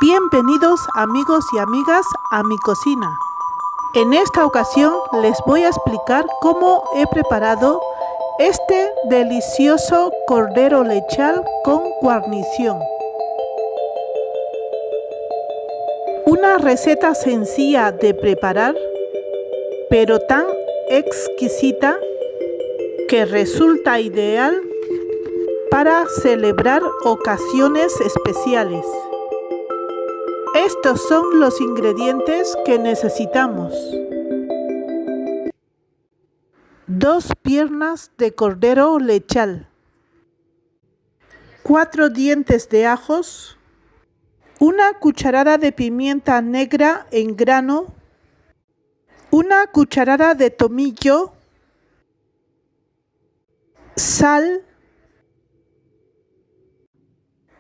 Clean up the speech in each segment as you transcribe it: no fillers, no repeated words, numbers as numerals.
Bienvenidos amigos y amigas a mi cocina. En esta ocasión les voy a explicar cómo he preparado este delicioso cordero lechal con guarnición. Una receta sencilla de preparar, pero tan exquisita que resulta ideal para celebrar ocasiones especiales. Estos son los ingredientes que necesitamos: 2 piernas de cordero lechal, 4 dientes de ajos, 1 cucharada de pimienta negra en grano, 1 cucharada de tomillo, sal,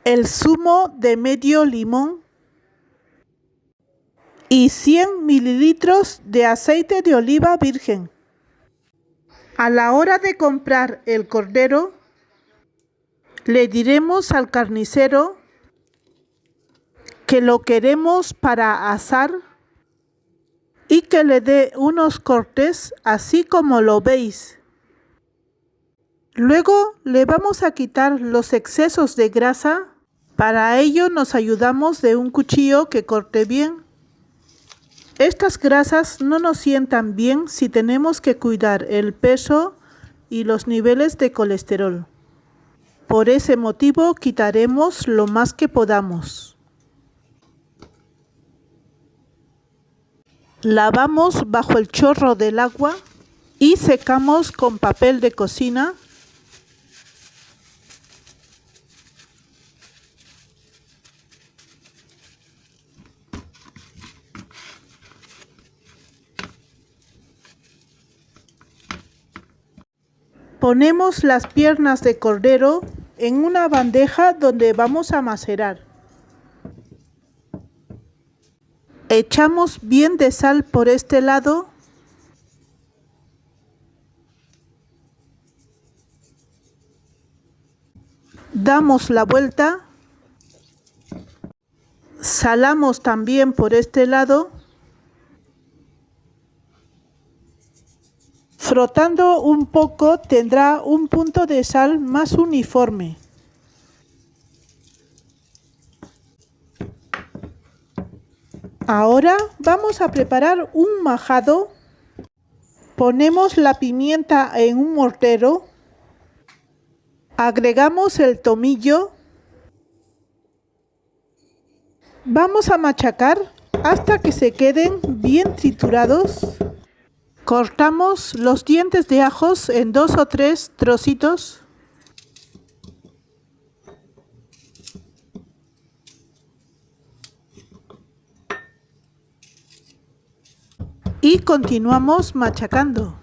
el zumo de medio limón y 100 mililitros de aceite de oliva virgen. A la hora de comprar el cordero, le diremos al carnicero que lo queremos para asar y que le dé unos cortes así como lo veis. Luego le vamos a quitar los excesos de grasa. Para ello nos ayudamos de un cuchillo que corte bien. Estas grasas no nos sientan bien si tenemos que cuidar el peso y los niveles de colesterol. Por ese motivo quitaremos lo más que podamos. Lavamos bajo el chorro del agua y secamos con papel de cocina. Ponemos las piernas de cordero en una bandeja donde vamos a macerar. Echamos bien de sal por este lado. Damos la vuelta. Salamos también por este lado. Frotando un poco tendrá un punto de sal más uniforme. Ahora vamos a preparar un majado. Ponemos la pimienta en un mortero. Agregamos el tomillo. Vamos a machacar hasta que se queden bien triturados. Cortamos los dientes de ajos en 2 o 3 trocitos. Y continuamos machacando.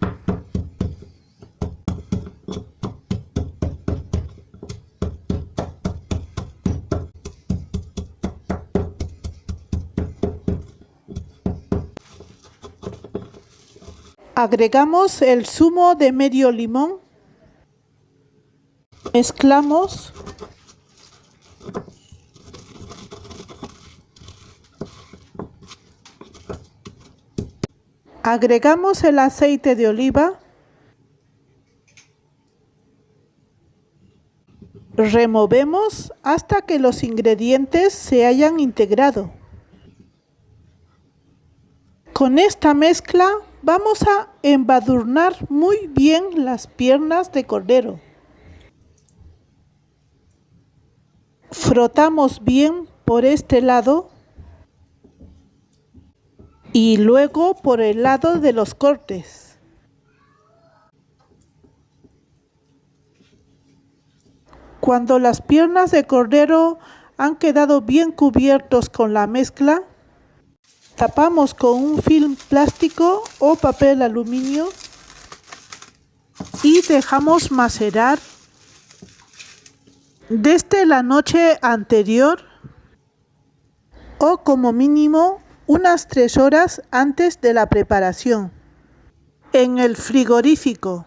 Agregamos el zumo de medio limón. Mezclamos. Agregamos el aceite de oliva. Removemos hasta que los ingredientes se hayan integrado. Con esta mezcla vamos a embadurnar muy bien las piernas de cordero. Frotamos bien por este lado y luego por el lado de los cortes. Cuando las piernas de cordero han quedado bien cubiertos con la mezcla, tapamos con un film plástico o papel aluminio y dejamos macerar desde la noche anterior o como mínimo unas 3 horas antes de la preparación en el frigorífico.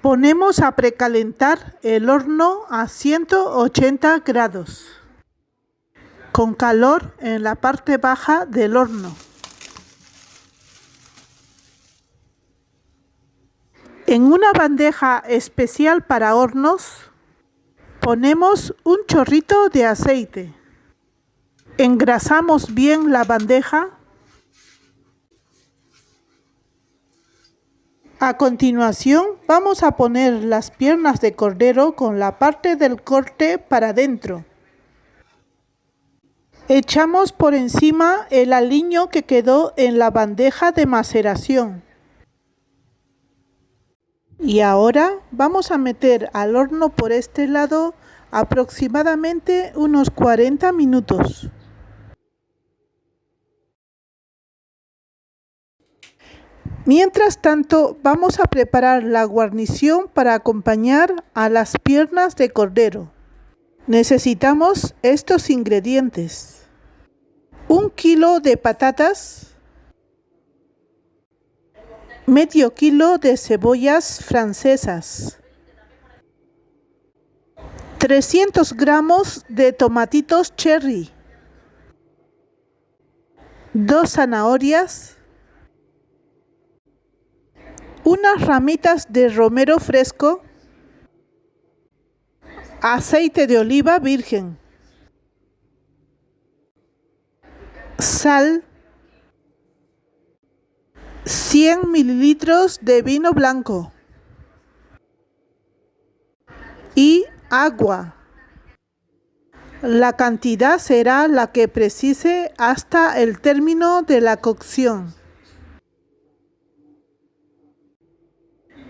Ponemos a precalentar el horno a 180 grados, con calor en la parte baja del horno. En una bandeja especial para hornos, ponemos un chorrito de aceite. Engrasamos bien la bandeja. A continuación, vamos a poner las piernas de cordero con la parte del corte para adentro. Echamos por encima el aliño que quedó en la bandeja de maceración. Y ahora vamos a meter al horno por este lado aproximadamente unos 40 minutos. Mientras tanto, vamos a preparar la guarnición para acompañar a las piernas de cordero. Necesitamos estos ingredientes: 1 kilo de patatas, medio kilo de cebollas francesas, 300 gramos de tomatitos cherry, 2 zanahorias, unas ramitas de romero fresco, aceite de oliva virgen, sal, 100 mililitros de vino blanco y agua. La cantidad será la que precise hasta el término de la cocción.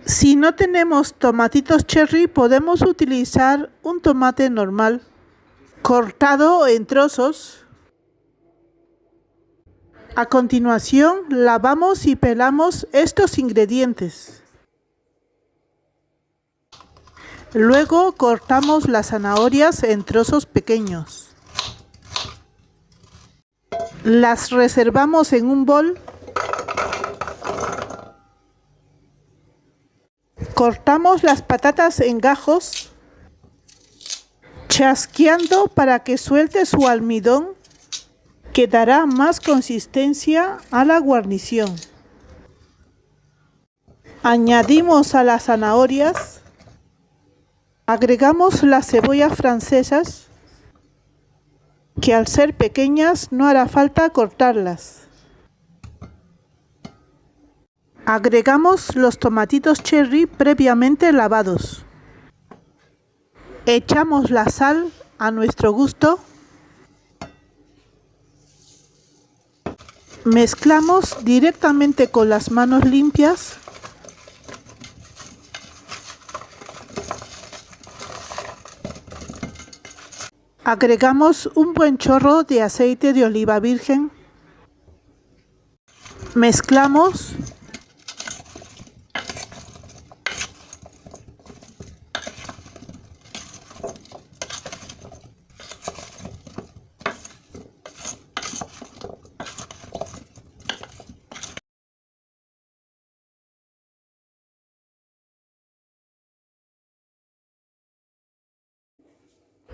Si no tenemos tomatitos cherry, podemos utilizar un tomate normal, cortado en trozos. A continuación, lavamos y pelamos estos ingredientes. Luego cortamos las zanahorias en trozos pequeños. Las reservamos en un bol. Cortamos las patatas en gajos, chasqueando para que suelte su almidón, que dará más consistencia a la guarnición. Añadimos a las zanahorias, agregamos las cebollas francesas, que al ser pequeñas no hará falta cortarlas. Agregamos los tomatitos cherry previamente lavados. Echamos la sal a nuestro gusto. Mezclamos directamente con las manos limpias. Agregamos un buen chorro de aceite de oliva virgen. Mezclamos.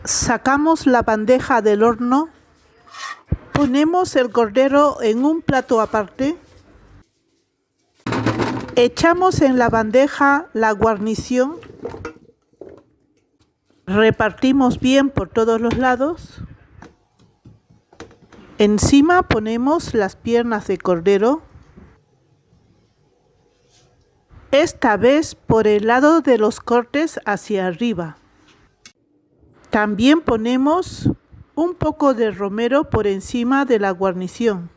Sacamos la bandeja del horno, ponemos el cordero en un plato aparte, echamos en la bandeja la guarnición, repartimos bien por todos los lados, encima ponemos las piernas de cordero, esta vez por el lado de los cortes hacia arriba. También ponemos un poco de romero por encima de la guarnición.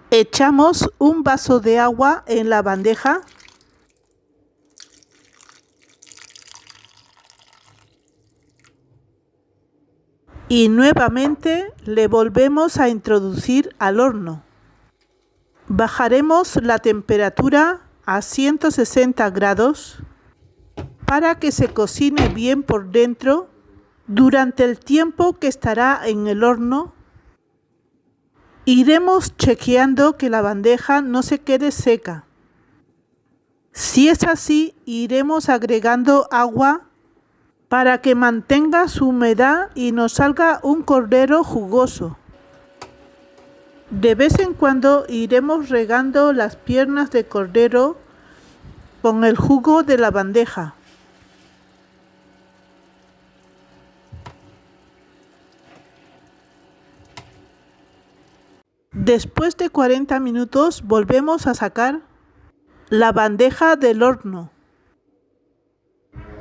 Echamos un vaso de agua en la bandeja. Y nuevamente le volvemos a introducir al horno. Bajaremos la temperatura a 160 grados para que se cocine bien por dentro Durante el tiempo que estará en el horno, iremos chequeando que la bandeja no se quede seca. Si es así, iremos agregando agua para que mantenga su humedad y nos salga un cordero jugoso. De vez en cuando iremos regando las piernas de cordero con el jugo de la bandeja. Después de 40 minutos volvemos a sacar la bandeja del horno.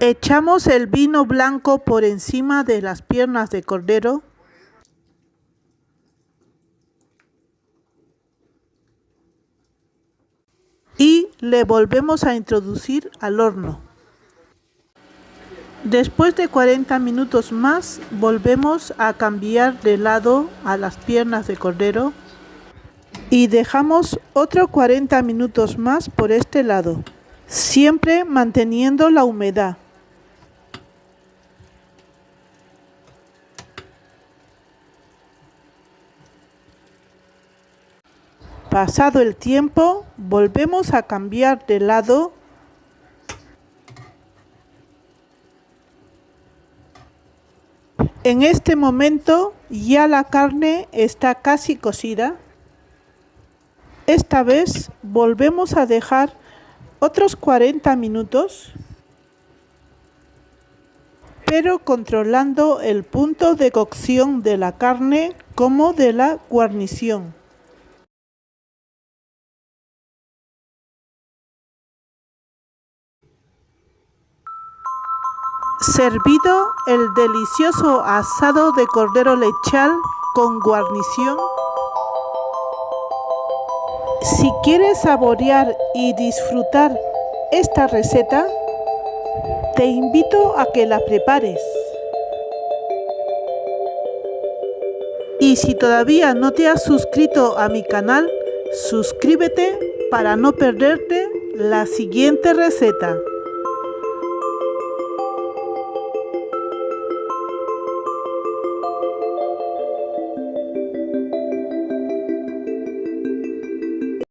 Echamos el vino blanco por encima de las piernas de cordero y le volvemos a introducir al horno. Después de 40 minutos más volvemos a cambiar de lado a las piernas de cordero y dejamos otros 40 minutos más por este lado, siempre manteniendo la humedad. Pasado el tiempo, volvemos a cambiar de lado En este momento ya la carne está casi cocida. Esta vez volvemos a dejar otros 40 minutos, pero controlando el punto de cocción de la carne como de la guarnición. Servido el delicioso asado de cordero lechal con guarnición. Si quieres saborear y disfrutar esta receta, te invito a que la prepares. Y si todavía no te has suscrito a mi canal, suscríbete para no perderte la siguiente receta.